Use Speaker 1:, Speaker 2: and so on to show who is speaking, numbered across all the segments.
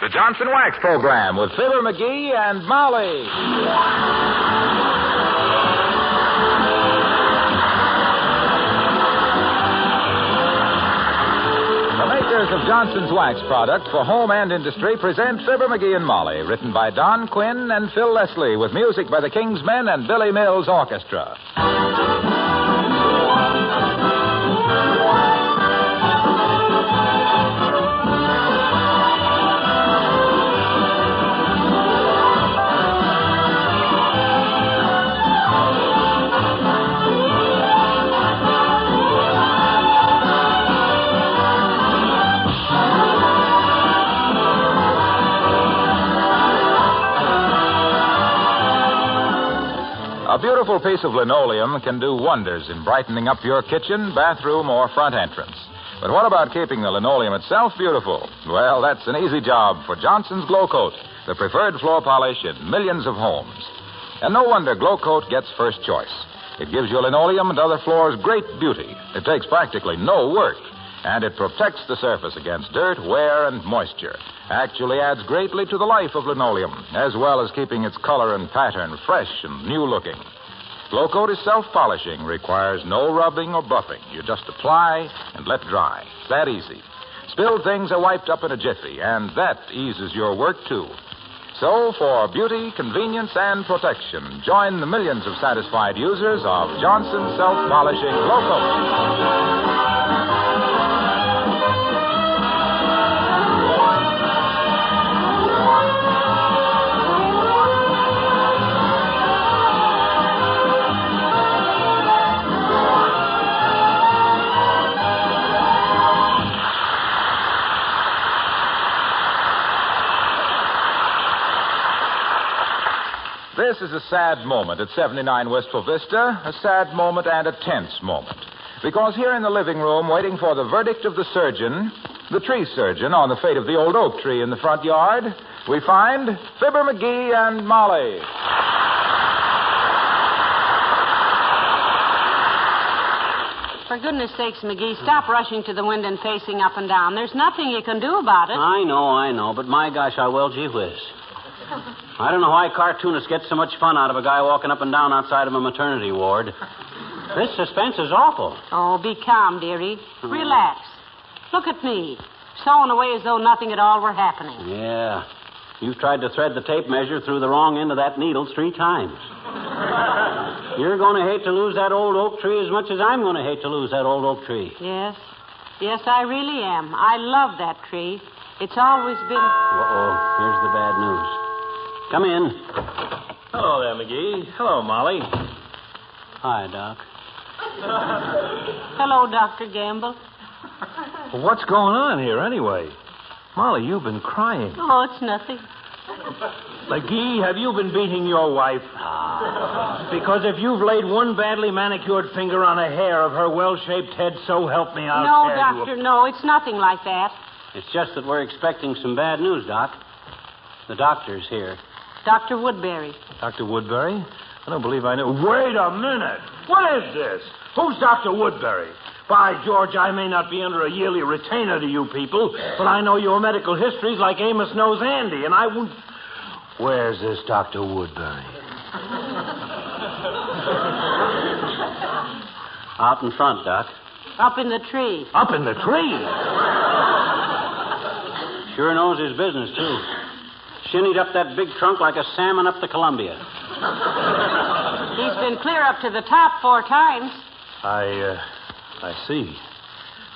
Speaker 1: the Johnson Wax Program with Fibber McGee and Molly. The makers of Johnson's Wax product for home and industry present Fibber McGee and Molly, written by Don Quinn and Phil Leslie, with music by the King's Men and Billy Mills Orchestra. A beautiful piece of linoleum can do wonders in brightening up your kitchen, bathroom, or front entrance. But what about keeping the linoleum itself beautiful? Well, that's an easy job for Johnson's Glow Coat, the preferred floor polish in millions of homes. And no wonder Glow Coat gets first choice. It gives your linoleum and other floors great beauty. It takes practically no work. And it protects the surface against dirt, wear, and moisture. Actually adds greatly to the life of linoleum, as well as keeping its color and pattern fresh and new-looking. Glow Coat is self-polishing, requires no rubbing or buffing. You just apply and let dry. It's that easy. Spilled things are wiped up in a jiffy, and that eases your work, too. So, for beauty, convenience, and protection, join the millions of satisfied users of Johnson's self-polishing Glow Coat. This is a sad moment at 79 Wistful Vista, a sad moment and a tense moment. Because here in the living room, waiting for the verdict of the surgeon, the tree surgeon, on the fate of the old oak tree in the front yard, we find Fibber McGee and Molly.
Speaker 2: For goodness sakes, McGee, stop rushing to the window and pacing up and down. There's nothing you can do about it.
Speaker 3: I know, but my gosh, I will, gee whiz. I don't know why cartoonists get so much fun out of a guy walking up and down outside of a maternity ward. This suspense is awful.
Speaker 2: Oh, be calm, dearie. Relax. Look at me, sewing away as though nothing at all were happening.
Speaker 3: Yeah. You've tried to thread the tape measure through the wrong end of that needle 3 times. You're going to hate to lose that old oak tree as much as I'm going to hate to lose that old oak tree.
Speaker 2: Yes. Yes, I really am. I love that tree. It's always been...
Speaker 3: Uh-oh. Here's the bad news. Come in.
Speaker 4: Hello there, McGee. Hello, Molly.
Speaker 3: Hi, Doc.
Speaker 2: Hello, Dr. Gamble.
Speaker 4: Well, what's going on here, anyway? Molly, you've been crying.
Speaker 2: Oh, it's nothing.
Speaker 4: McGee, have you been beating your wife? Because if you've laid one badly manicured finger on a hair of her well-shaped head, so help me, I'll
Speaker 2: No,
Speaker 4: tear
Speaker 2: Doctor,
Speaker 4: you.
Speaker 2: no, it's nothing like that.
Speaker 3: It's just that we're expecting some bad news, Doc. The doctor's here.
Speaker 2: Dr. Woodbury.
Speaker 4: Dr. Woodbury? I don't believe I know. Wait a minute. What is this? Who's Dr. Woodbury? By George, I may not be under a yearly retainer to you people, but I know your medical histories like Amos knows Andy, and I won't... Where's this Dr. Woodbury?
Speaker 3: Out in front, Doc.
Speaker 2: Up in the tree.
Speaker 4: Up in the tree?
Speaker 3: Sure knows his business, too. Shinnied up that big trunk like a salmon up the Columbia.
Speaker 2: He's been clear up to the top 4 times.
Speaker 4: I see.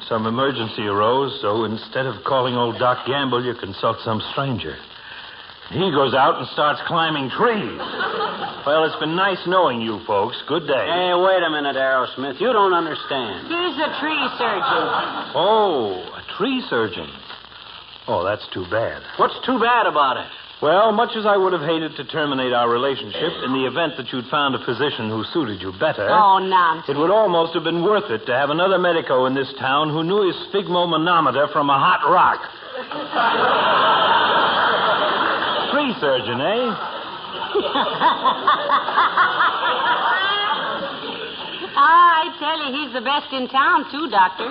Speaker 4: Some emergency arose, so instead of calling old Doc Gamble, you consult some stranger. He goes out and starts climbing trees. Well, it's been nice knowing you folks. Good day.
Speaker 3: Hey, wait a minute, Aerosmith. You don't understand.
Speaker 2: He's a tree surgeon.
Speaker 4: Oh, a tree surgeon. Oh, that's too bad.
Speaker 3: What's too bad about it?
Speaker 4: Well, much as I would have hated to terminate our relationship in the event that you'd found a physician who suited you better...
Speaker 2: Oh, nonsense.
Speaker 4: It would almost have been worth it to have another medico in this town who knew his sphygmomanometer from a hot rock. Tree surgeon, eh?
Speaker 2: I tell you, he's the best in town, too, Doctor.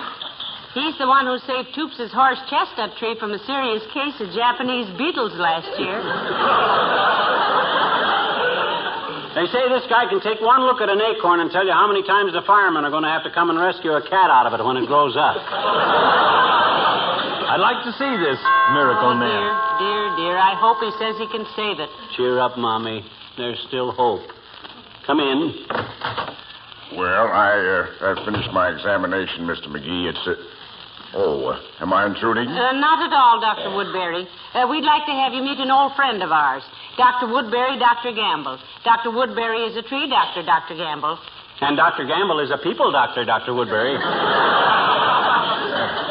Speaker 2: He's the one who saved Toops' horse chestnut tree from a serious case of Japanese beetles last year.
Speaker 3: They say this guy can take one look at an acorn and tell you how many times the firemen are going to have to come and rescue a cat out of it when it grows up.
Speaker 4: I'd like to see this miracle man.
Speaker 2: Dear. I hope he says he can save it.
Speaker 3: Cheer up, Mommy. There's still hope. Come in.
Speaker 5: Well, I've finished my examination, Mr. McGee. Am I intruding?
Speaker 2: Not at all, Dr. Woodbury. We'd like to have you meet an old friend of ours, Dr. Woodbury, Dr. Gamble. Dr. Woodbury is a tree doctor, Dr. Gamble.
Speaker 3: And Dr. Gamble is a people doctor, Dr. Woodbury.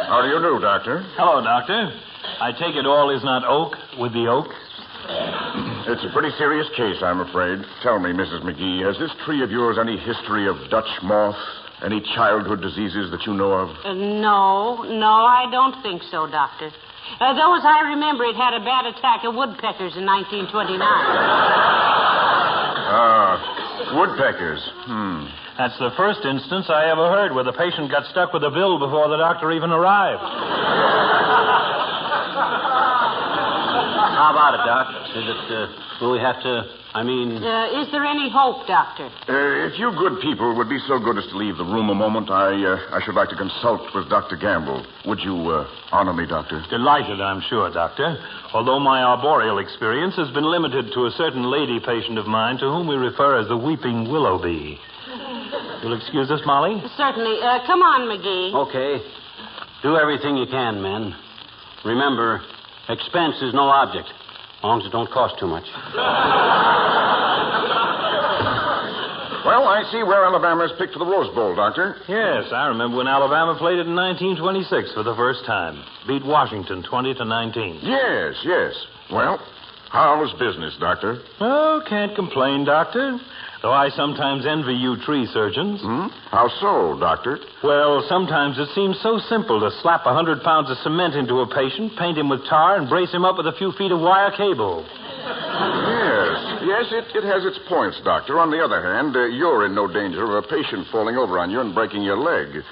Speaker 5: How do you do, Doctor?
Speaker 4: Hello, Doctor. I take it all is not oak with the oak?
Speaker 5: It's a pretty serious case, I'm afraid. Tell me, Mrs. McGee, has this tree of yours any history of Dutch moth? Any childhood diseases that you know of?
Speaker 2: No, I don't think so, Doctor. Though, as I remember, it had a bad attack of woodpeckers in 1929.
Speaker 5: Woodpeckers.
Speaker 4: That's the first instance I ever heard where the patient got stuck with a bill before the doctor even arrived.
Speaker 3: How about it, Doc? Will we have to,
Speaker 2: is there any hope, Doctor?
Speaker 5: If you good people would be so good as to leave the room a moment, I should like to consult with Dr. Gamble. Would you honor me, Doctor?
Speaker 4: Delighted, I'm sure, Doctor. Although my arboreal experience has been limited to a certain lady patient of mine to whom we refer as the weeping willow bee. You'll excuse us, Molly?
Speaker 2: Certainly. Come on, McGee.
Speaker 3: Okay. Do everything you can, men. Remember, expense is no object, as long as it don't cost too much.
Speaker 5: Well, I see where Alabama's picked for the Rose Bowl, Doctor.
Speaker 4: Yes, I remember when Alabama played it in 1926 for the first time. Beat Washington 20-19.
Speaker 5: Yes. Well, how's business, Doctor?
Speaker 4: Oh, can't complain, Doctor. Though I sometimes envy you tree surgeons.
Speaker 5: How so, Doctor?
Speaker 4: Well, sometimes it seems so simple to slap 100 pounds of cement into a patient, paint him with tar, and brace him up with a few feet of wire cable.
Speaker 5: Yes, it has its points, Doctor. On the other hand, you're in no danger of a patient falling over on you and breaking your leg.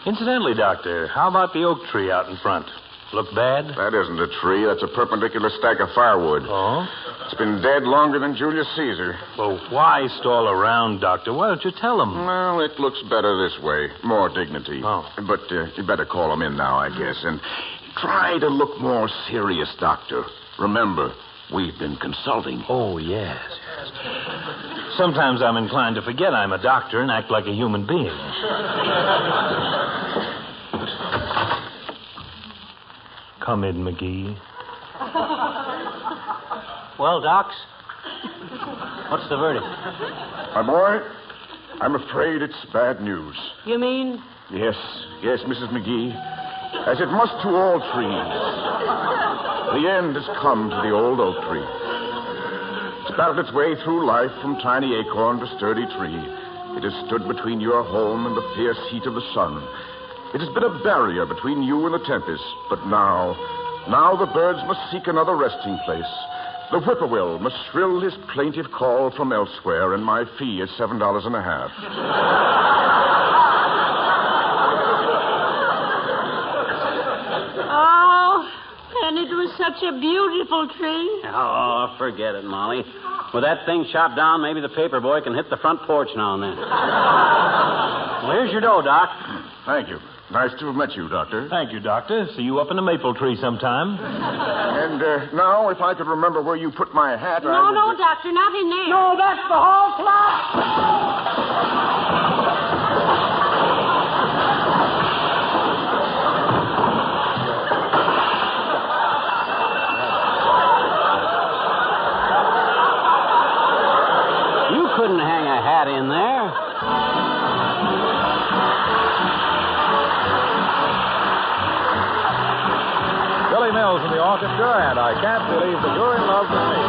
Speaker 4: Incidentally, Doctor, how about the oak tree out in front? Look bad?
Speaker 5: That isn't a tree. That's a perpendicular stack of firewood.
Speaker 4: Oh?
Speaker 5: It's been dead longer than Julius Caesar.
Speaker 4: Well, why stall around, Doctor? Why don't you tell him?
Speaker 5: Well, it looks better this way. More dignity.
Speaker 4: Oh.
Speaker 5: But you better call him in now, I guess. And try to look more serious, Doctor. Remember, we've been consulting.
Speaker 4: Oh, yes. Sometimes I'm inclined to forget I'm a doctor and act like a human being. Come in, McGee.
Speaker 3: Well, Docs, what's the verdict?
Speaker 5: My boy, I'm afraid it's bad news.
Speaker 2: You mean?
Speaker 5: Yes, Mrs. McGee. As it must to all trees. The end has come to the old oak tree. It's battled its way through life from tiny acorn to sturdy tree. It has stood between your home and the fierce heat of the sun. It has been a barrier between you and the tempest. But now the birds must seek another resting place. The whippoorwill must shrill his plaintive call from elsewhere, and my fee is $7.50.
Speaker 2: Oh, and it was such a beautiful tree.
Speaker 3: Oh, forget it, Molly. With that thing chopped down, maybe the paper boy can hit the front porch now and then. Well, here's your dough, Doc.
Speaker 5: Thank you. Nice to have met you, Doctor.
Speaker 4: Thank you, Doctor. See you up in the maple tree sometime.
Speaker 5: And now, if I could remember where you put my hat,
Speaker 2: No, Doctor, not in there.
Speaker 3: No, that's the hall clock. You couldn't hang a hat in there.
Speaker 1: Billy Mills in the orchestra, and I Can't Believe That You're in Love with Me.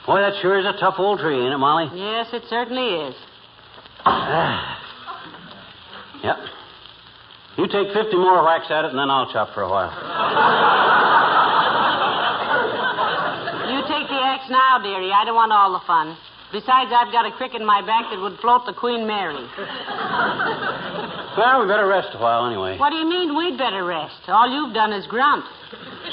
Speaker 3: Boy, that sure is a tough old tree, ain't it, Molly?
Speaker 2: Yes, it certainly is.
Speaker 3: Yep. You take 50 more whacks at it, and then I'll chop for a while.
Speaker 2: You take the axe now, dearie. I don't want all the fun. Besides, I've got a crick in my back that would float the Queen Mary.
Speaker 3: Well, we better rest a while anyway.
Speaker 2: What do you mean we'd better rest? All you've done is grunt.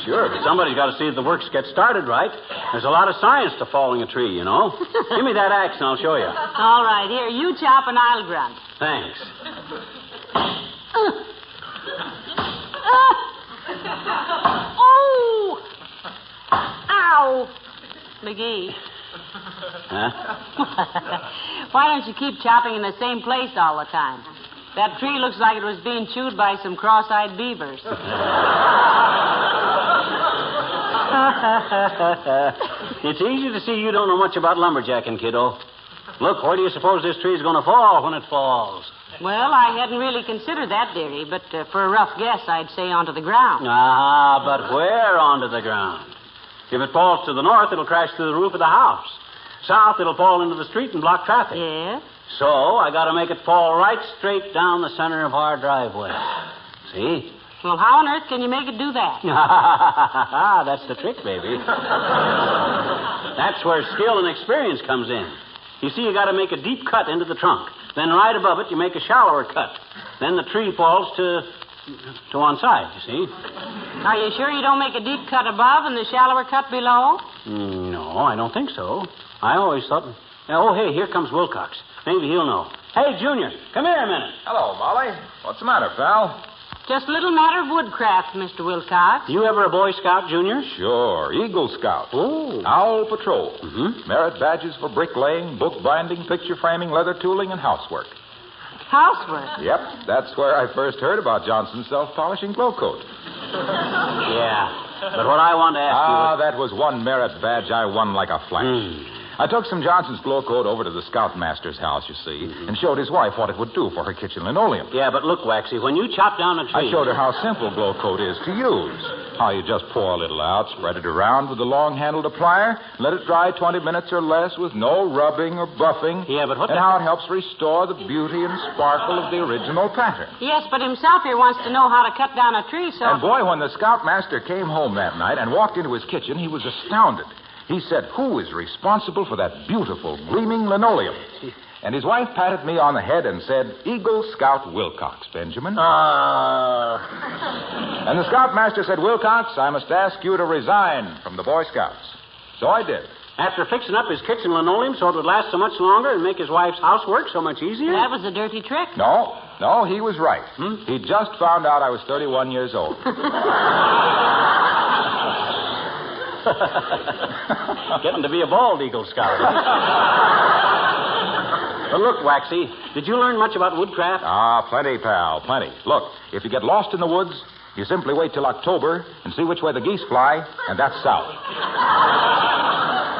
Speaker 3: Sure, but somebody's got to see that the works get started right. There's a lot of science to falling a tree, you know. Give me that axe and I'll show you.
Speaker 2: All right, here, you chop and I'll grunt.
Speaker 3: Thanks.
Speaker 2: Oh! Ow! McGee.
Speaker 3: Huh?
Speaker 2: Why don't you keep chopping in the same place all the time? That tree looks like it was being chewed by some cross-eyed beavers.
Speaker 3: It's easy to see you don't know much about lumberjacking, kiddo. Look, where do you suppose this tree's going to fall when it falls?
Speaker 2: Well, I hadn't really considered that, dearie, but for a rough guess, I'd say onto the ground.
Speaker 3: Ah, but where onto the ground? If it falls to the north, it'll crash through the roof of the house. South, it'll fall into the street and block traffic.
Speaker 2: Yes?
Speaker 3: So I got to make it fall right straight down the center of our driveway. See?
Speaker 2: Well, how on earth can you make it do that?
Speaker 3: That's the trick, baby. That's where skill and experience comes in. You see, you got to make a deep cut into the trunk. Then right above it, you make a shallower cut. Then the tree falls to one side, you see.
Speaker 2: Are you sure you don't make a deep cut above and the shallower cut below?
Speaker 3: No, I don't think so. I always thought... Oh, hey, here comes Wilcox. Maybe he'll know. Hey, Junior, come here a minute.
Speaker 1: Hello, Molly. What's the matter, pal?
Speaker 2: Just a little matter of woodcraft, Mr. Wilcox.
Speaker 3: You ever a Boy Scout, Junior?
Speaker 1: Sure. Eagle Scout.
Speaker 3: Oh.
Speaker 1: Owl Patrol.
Speaker 3: Mm-hmm.
Speaker 1: Merit badges for bricklaying, book binding, picture framing, leather tooling, and housework.
Speaker 2: Housework?
Speaker 1: Yep. That's where I first heard about Johnson's self-polishing glow coat.
Speaker 3: Yeah. But what I want to ask you...
Speaker 1: that was one merit badge I won like a flash. I took some Johnson's glow coat over to the scoutmaster's house, you see, and showed his wife what it would do for her kitchen linoleum.
Speaker 3: Yeah, but look, Waxy, when you chop down a tree...
Speaker 1: I showed her how simple glow coat is to use. How you just pour a little out, spread it around with a long-handled applier, let it dry 20 minutes or less with no rubbing or buffing.
Speaker 3: Yeah, but what...
Speaker 1: And how it helps restore the beauty and sparkle of the original pattern.
Speaker 2: Yes, but himself here wants to know how to cut down a tree, so...
Speaker 1: And boy, when the scoutmaster came home that night and walked into his kitchen, he was astounded. He said, who is responsible for that beautiful, gleaming linoleum? And his wife patted me on the head and said, Eagle Scout Wilcox, Benjamin. And the scoutmaster said, Wilcox, I must ask you to resign from the Boy Scouts. So I did.
Speaker 3: After fixing up his kitchen linoleum so it would last so much longer and make his wife's housework so much easier?
Speaker 2: That was a dirty trick.
Speaker 1: No, he was right. He just found out I was 31 years old.
Speaker 3: Getting to be a bald Eagle Scout. But look, Waxy, did you learn much about woodcraft?
Speaker 1: Plenty, pal, plenty. Look, if you get lost in the woods, you simply wait till October and see which way the geese fly, and that's south.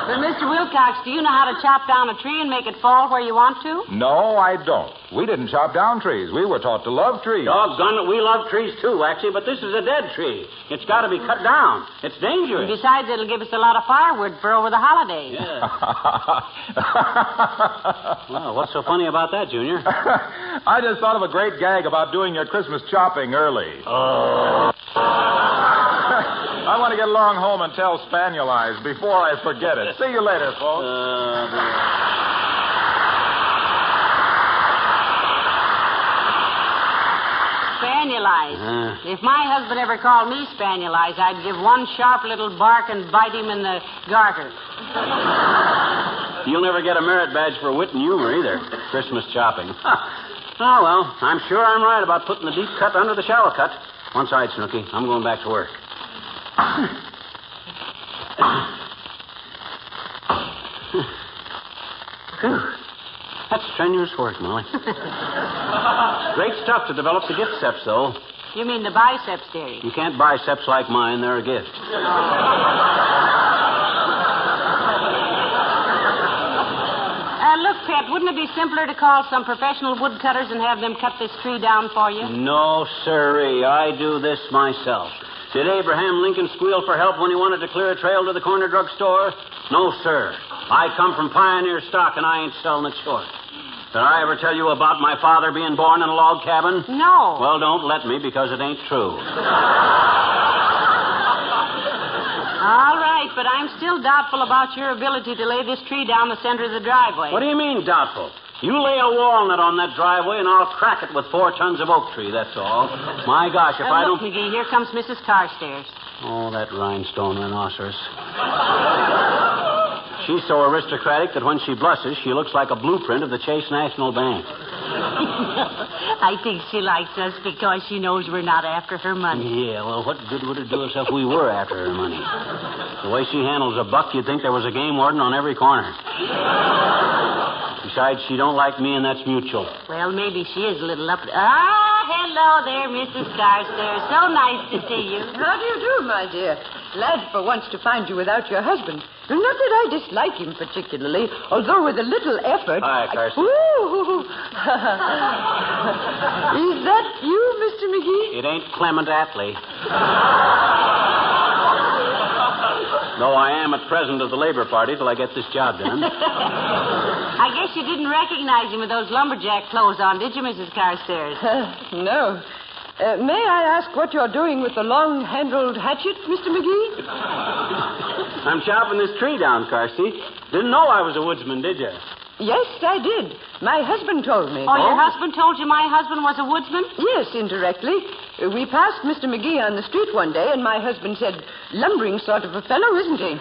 Speaker 2: But, Mr. Wilcox, do you know how to chop down a tree and make it fall where you want to?
Speaker 1: No, I don't. We didn't chop down trees. We were taught to love trees.
Speaker 3: Doggone it, we love trees too, Waxy, but this is a dead tree. It's got to be cut down. It's dangerous.
Speaker 2: And besides, it'll give us a lot of firewood for over the holidays.
Speaker 3: Yeah. Well, what's so funny about that, Junior?
Speaker 1: I just thought of a great gag about doing your Christmas chopping early.
Speaker 3: Oh.
Speaker 1: I want to get along home and tell Spaniel Eyes before I forget it. See you later, folks.
Speaker 2: Spaniel Eyes. If my husband ever called me Spaniel Eyes, I'd give one sharp little bark and bite him in the garter.
Speaker 3: You'll never get a merit badge for wit and humor either. Christmas chopping. Oh, well, I'm sure I'm right about putting the deep cut under the shallow cut. One side, Snooky. I'm going back to work. Whew. That's strenuous work, Molly. Great stuff to develop the gift-ceps, though.
Speaker 2: You mean the biceps theory?
Speaker 3: You can't biceps like mine. They're a gift.
Speaker 2: Look, Pet, wouldn't it be simpler to call some professional woodcutters and have them cut this tree down for you?
Speaker 3: No, sirree. I do this myself. Did Abraham Lincoln squeal for help when he wanted to clear a trail to the corner drugstore? No, sir. I come from pioneer stock, and I ain't selling it short. Did I ever tell you about my father being born in a log cabin?
Speaker 2: No.
Speaker 3: Well, don't let me, because it ain't true.
Speaker 2: All right, but I'm still doubtful about your ability to lay this tree down the center of the driveway.
Speaker 3: What do you mean, doubtful? You lay a walnut on that driveway, and I'll crack it with 4 tons of oak tree, that's all. My gosh, if I
Speaker 2: look,
Speaker 3: don't...
Speaker 2: McGee, here comes Mrs. Carstairs.
Speaker 3: Oh, that rhinestone rhinoceros. She's so aristocratic that when she blushes, she looks like a blueprint of the Chase National Bank.
Speaker 2: I think she likes us because she knows we're not after her money.
Speaker 3: Yeah, well, what good would it do us if we were after her money? The way she handles a buck, you'd think there was a game warden on every corner. Besides, she don't like me, and that's mutual.
Speaker 2: Well, maybe she is a little up... hello there, Mrs. Carstairs. So nice to see you.
Speaker 6: How do you do, my dear? Glad for once to find you without your husband. Not that I dislike him particularly, although with a little effort...
Speaker 3: Hi, Carstairs.
Speaker 6: Is that you, Mr. McGee?
Speaker 3: It ain't Clement Attlee. Though I am at president of the Labor Party till I get this job done.
Speaker 2: I guess you didn't recognize him with those lumberjack clothes on, did you, Mrs. Carstairs?
Speaker 6: No. May I ask what you're doing with the long-handled hatchet, Mr. McGee?
Speaker 3: I'm chopping this tree down, Carsty. Didn't know I was a woodsman, did you?
Speaker 6: Yes, I did. My husband told me.
Speaker 2: Oh, your husband told you my husband was a woodsman?
Speaker 6: Yes, indirectly. We passed Mr. McGee on the street one day, and my husband said, lumbering sort of a fellow, isn't he?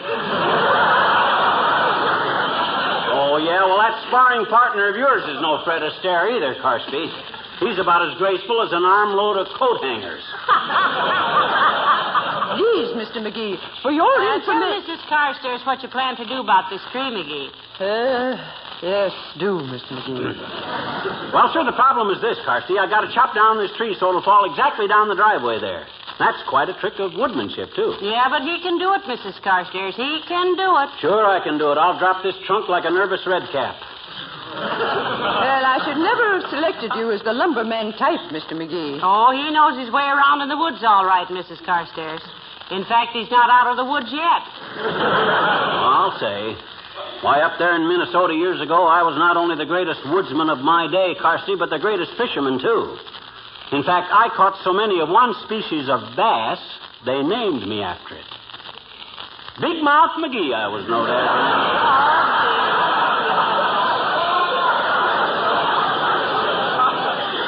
Speaker 3: Oh, yeah, well, that sparring partner of yours is no Fred Astaire either, Carsty. He's about as graceful as an armload of coat hangers.
Speaker 6: Please, Mr. McGee, for your
Speaker 2: Tell
Speaker 6: information...
Speaker 2: Mrs. Carstairs what you plan to do about this tree, McGee.
Speaker 6: Yes, do, Mr. McGee.
Speaker 3: Well, sir, the problem is this, Carsty. I got to chop down this tree so it'll fall exactly down the driveway there. That's quite a trick of woodmanship, too.
Speaker 2: Yeah, but he can do it, Mrs. Carstairs. He can do it.
Speaker 3: Sure, I can do it. I'll drop this trunk like a nervous redcap.
Speaker 6: Well, I should never have selected you as the lumberman type, Mr. McGee.
Speaker 2: Oh, he knows his way around in the woods all right, Mrs. Carstairs. In fact, he's not out of the woods yet.
Speaker 3: I'll say. Why, up there in Minnesota years ago, I was not only the greatest woodsman of my day, Carsty, but the greatest fisherman, too. In fact, I caught so many of one species of bass, they named me after it. Big Mouth McGee, I was known as.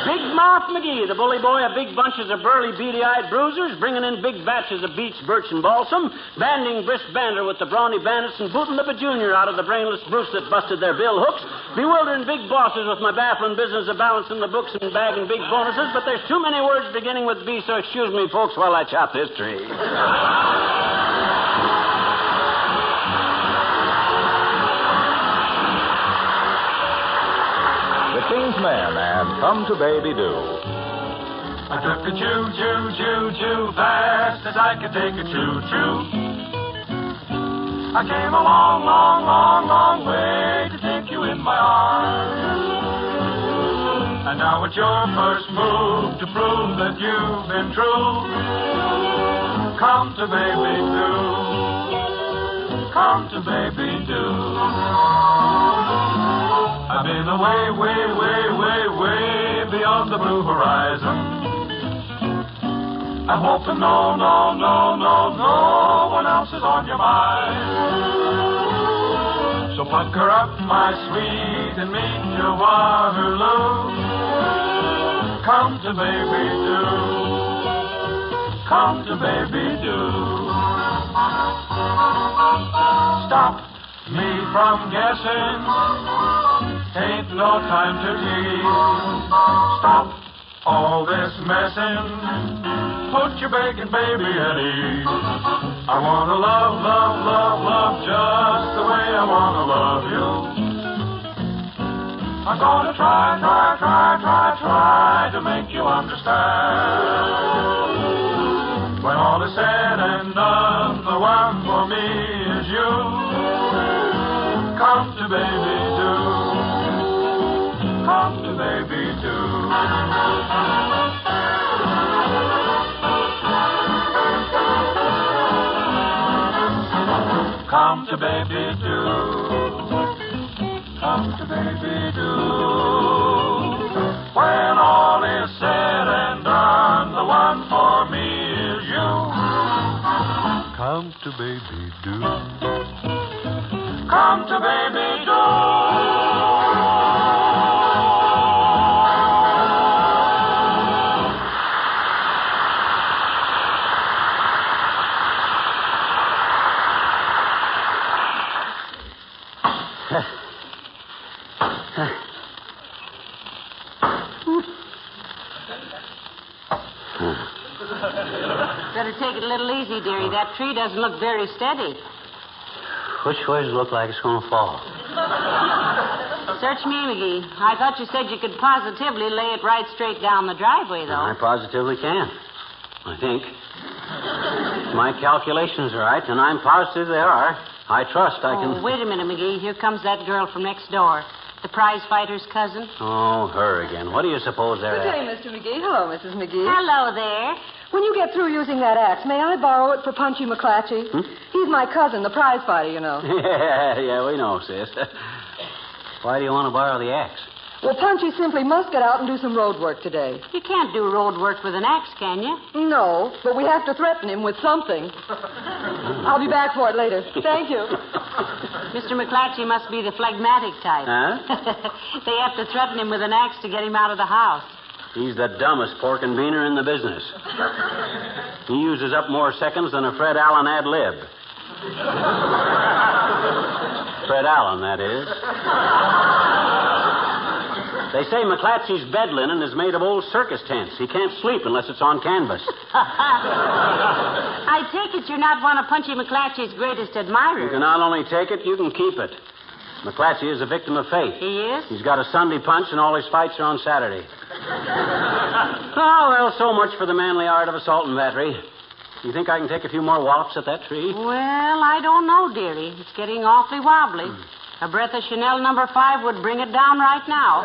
Speaker 3: Big Mouth McGee, the bully boy of big bunches of burly, beady-eyed bruisers, bringing in big batches of beech, birch, and balsam, banding brisk bander with the brawny bandits, and booting the junior out of the brainless Bruce that busted their bill hooks, bewildering big bosses with my baffling business of balancing the books and bagging big bonuses, but there's too many words beginning with B, so excuse me, folks, while I chop this tree.
Speaker 1: The King's Men and Come to Baby Do.
Speaker 7: I took a choo-choo fast as I could take a choo-choo. I came a long, long, long, long way to take you in my arms. And now it's your first move to prove that you've been true. Come to Baby Do. Come to Baby Do. I've been away, way, way, way, way beyond the blue horizon. I'm hoping no one else is on your mind. So pucker up, my sweet, and meet your Waterloo. Come to Baby Do. Come to Baby Do. Stop me from guessing. Ain't no time to tease. Stop all this messing. Put your begging baby at ease. I want to love, love, love, love just the way I want to love you. I'm going to try to make you understand. When all is said and done, the one for me is you. Come to Baby Do. Come to baby do. Come to baby do. When all is said and done, the one for me is you. Come to baby do. Come to baby do.
Speaker 2: Better take it a little easy, dearie. That tree doesn't look very steady.
Speaker 3: Which way does it look like it's going to fall?
Speaker 2: Search me, McGee. I thought you said you could positively lay it right straight down the driveway, though.
Speaker 3: I positively can. I think. My calculations are right, and I'm positive they are. I trust I can...
Speaker 2: Oh, wait a minute, McGee. Here comes that girl from next door. The prize fighter's cousin.
Speaker 3: Oh, her again. What do you suppose they're
Speaker 6: Good
Speaker 3: at?
Speaker 6: day, Mr. McGee. Hello, Mrs. McGee.
Speaker 2: Hello there.
Speaker 6: When you get through using that axe, may I borrow it for Punchy McClatchy? He's my cousin, the prize fighter, you know.
Speaker 3: Yeah, we know, sis. Why do you want to borrow the axe?
Speaker 6: Well, Punchy simply must get out and do some road work today.
Speaker 2: You can't do road work with an axe, can you?
Speaker 6: No, but we have to threaten him with something. I'll be back for it later. Thank you.
Speaker 2: Mr. McClatchy must be the phlegmatic type.
Speaker 3: Huh?
Speaker 2: They have to threaten him with an axe to get him out of the house.
Speaker 3: He's the dumbest pork and beaner in the business. He uses up more seconds than a Fred Allen ad lib. Fred Allen, that is. They say McClatchy's bed linen is made of old circus tents. He can't sleep unless it's on canvas.
Speaker 2: I take it you're not one of Punchy McClatchy's greatest admirers.
Speaker 3: You can not only take it, you can keep it. McClatchy is a victim of fate.
Speaker 2: He is?
Speaker 3: He's got a Sunday punch, and all his fights are on Saturday. Oh, well, so much for the manly art of assault and battery. You think I can take a few more wallops at that tree?
Speaker 2: Well, I don't know, dearie. It's getting awfully wobbly. A breath of Chanel number 5 would bring it down right now.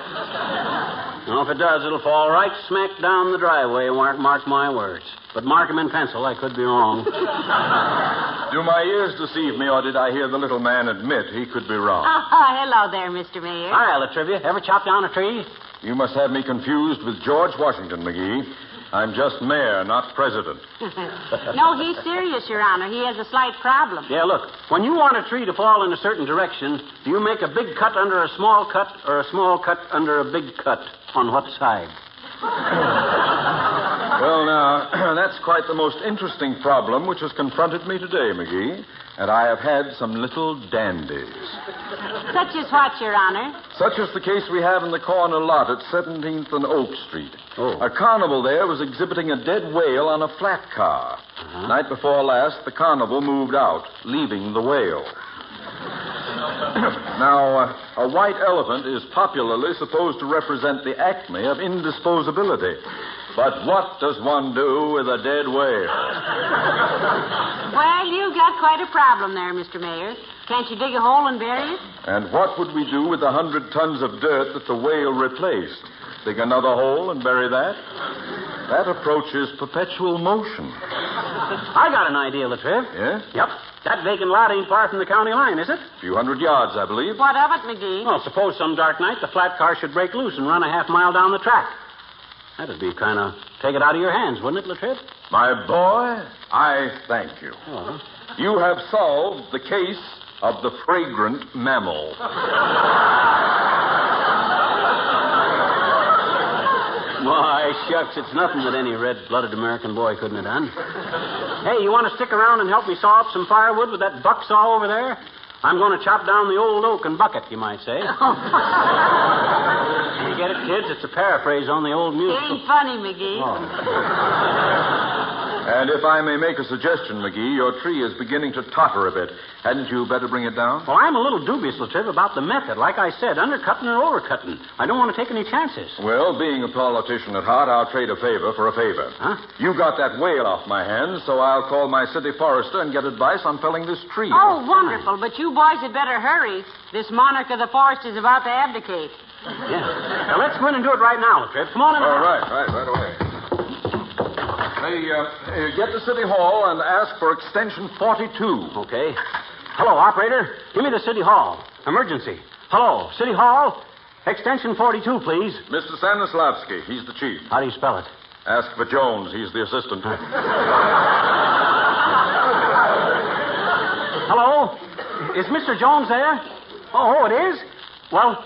Speaker 3: Well, if it does, it'll fall right smack down the driveway, mark my words. But mark them in pencil. I could be wrong.
Speaker 5: Do my ears deceive me, or did I hear the little man admit he could be wrong?
Speaker 2: Oh, hello there, Mr. Mayor.
Speaker 3: Hi, Latrivia. Ever chop down a tree?
Speaker 5: You must have me confused with George Washington, McGee. I'm just mayor, not president.
Speaker 2: No, he's serious, Your Honor. He has a slight problem.
Speaker 3: Yeah, look. When you want a tree to fall in a certain direction, do you make a big cut under a small cut or a small cut under a big cut? On what side?
Speaker 5: Well, now, that's quite the most interesting problem which has confronted me today, McGee. And I have had some little dandies.
Speaker 2: Such as what, Your Honor?
Speaker 5: Such as the case we have in the corner lot at 17th and Oak Street.
Speaker 3: Oh.
Speaker 5: A carnival there was exhibiting a dead whale on a flat car. Night before last, the carnival moved out, leaving the whale. Now, a white elephant is popularly supposed to represent the acme of indisposability. But what does one do with a dead whale?
Speaker 2: Well, you've got quite a problem there, Mr. Mayor. Can't you dig a hole and bury it?
Speaker 5: And what would we do with the 100 tons of dirt that the whale replaced? Dig another hole and bury that? That approach is perpetual motion.
Speaker 3: I got an idea, Latriv.
Speaker 5: Yeah?
Speaker 3: Yep. That vacant lot ain't far from the county line, is it?
Speaker 5: A few hundred yards, I believe.
Speaker 2: What of it, McGee?
Speaker 3: Well, suppose some dark night the flat car should break loose and run a half mile down the track. That'd be kind of take it out of your hands, wouldn't it, Latriv?
Speaker 5: My boy, I thank you.
Speaker 3: Oh.
Speaker 5: You have solved the case of the fragrant mammal.
Speaker 3: Why, shucks, it's nothing that any red-blooded American boy couldn't have done. Hey, you want to stick around and help me saw up some firewood with that buck saw over there? I'm going to chop down the old oak and bucket, you might say. You get it, kids? It's a paraphrase on the old musical.
Speaker 2: Ain't funny, McGee.
Speaker 5: Oh. And if I may make a suggestion, McGee, your tree is beginning to totter a bit. Hadn't you better bring it down?
Speaker 3: Well, I'm a little dubious, Latriv, about the method. Like I said, undercutting or overcutting. I don't want to take any chances.
Speaker 5: Well, being a politician at heart, I'll trade a favor for a favor.
Speaker 3: Huh?
Speaker 5: You got that whale off my hands, so I'll call my city forester and get advice on felling this tree.
Speaker 2: Oh, wonderful. But you boys had better hurry. This monarch of the forest is about to abdicate.
Speaker 3: Yeah. Now, let's go in and do it right now, Latriv. Come on in.
Speaker 5: All right away. Hey, get to City Hall and ask for extension 42.
Speaker 3: Okay. Hello, operator. Give me the City Hall. Emergency. Hello, City Hall. Extension 42, please.
Speaker 8: Mr. Stanislavski, he's the chief.
Speaker 3: How do you spell it?
Speaker 8: Ask for Jones, he's the assistant.
Speaker 3: Hello? Is Mr. Jones there? Oh, it is? Well,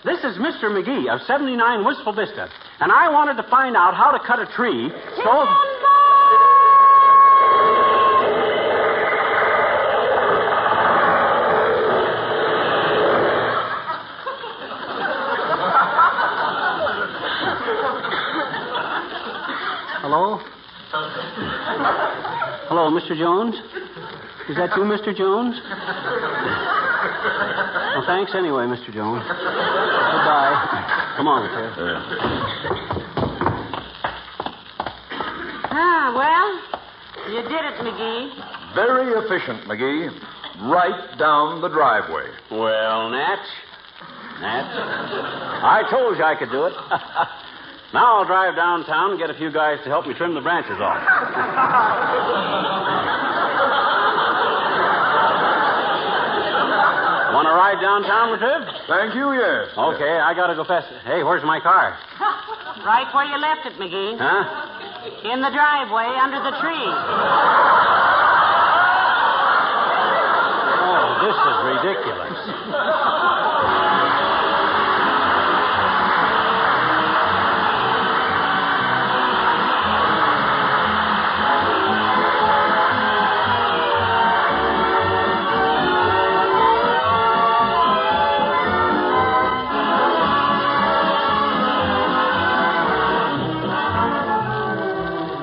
Speaker 3: this is Mr. McGee of 79 Wistful Vista, and I wanted to find out how to cut a tree so... Hello? Hello, Mr. Jones? Is that you, Mr. Jones? Well, thanks anyway, Mr. Jones. Goodbye. Come on, sir.
Speaker 2: Well, you did it, McGee.
Speaker 8: Very efficient, McGee. Right down the driveway.
Speaker 3: Well, Natch. I told you I could do it. Now I'll drive downtown and get a few guys to help me trim the branches off. Want to ride downtown, Latriv?
Speaker 8: Thank you, yes.
Speaker 3: Okay, I got to go fast. Hey, where's my car?
Speaker 2: Right where you left it, McGee.
Speaker 3: Huh?
Speaker 2: In the driveway under the tree.
Speaker 3: Oh, this is ridiculous.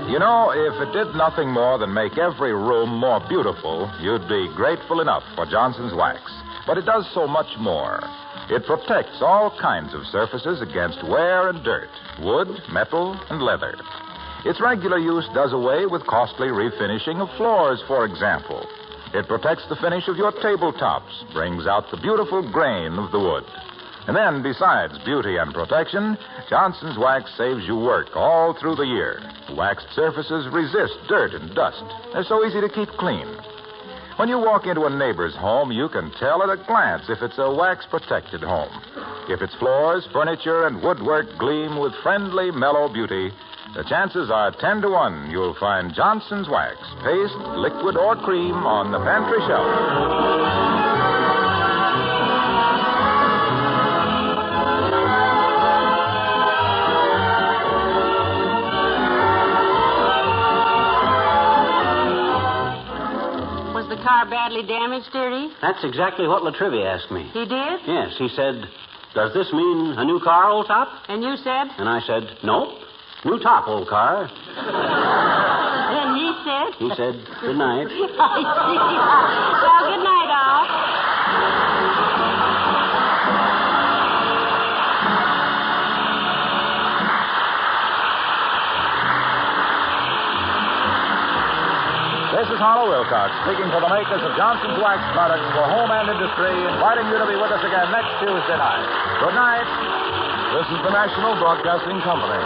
Speaker 1: You know, if it did nothing more than make every room more beautiful, you'd be grateful enough for Johnson's Wax. But it does so much more. It protects all kinds of surfaces against wear and dirt, wood, metal, and leather. Its regular use does away with costly refinishing of floors, for example. It protects the finish of your tabletops, brings out the beautiful grain of the wood. And then, besides beauty and protection, Johnson's Wax saves you work all through the year. Waxed surfaces resist dirt and dust. They're so easy to keep clean. When you walk into a neighbor's home, you can tell at a glance if it's a wax-protected home. If its floors, furniture, and woodwork gleam with friendly, mellow beauty, the chances are 10 to 1 you'll find Johnson's Wax, paste, liquid, or cream on the pantry shelf.
Speaker 2: Car badly damaged, dearie?
Speaker 3: That's exactly what Latrivia asked me.
Speaker 2: He did?
Speaker 3: Yes, he said, does this mean a new car, old top?
Speaker 2: And you said?
Speaker 3: And I said, nope. New top, old car.
Speaker 2: And he said?
Speaker 3: He said, good night.
Speaker 2: I see. Well, good night, all.
Speaker 1: This is Harlow Wilcox, speaking for the makers of Johnson's Wax products for home and industry, inviting you to be with us again next Tuesday night. Good night.
Speaker 5: This is the National Broadcasting Company.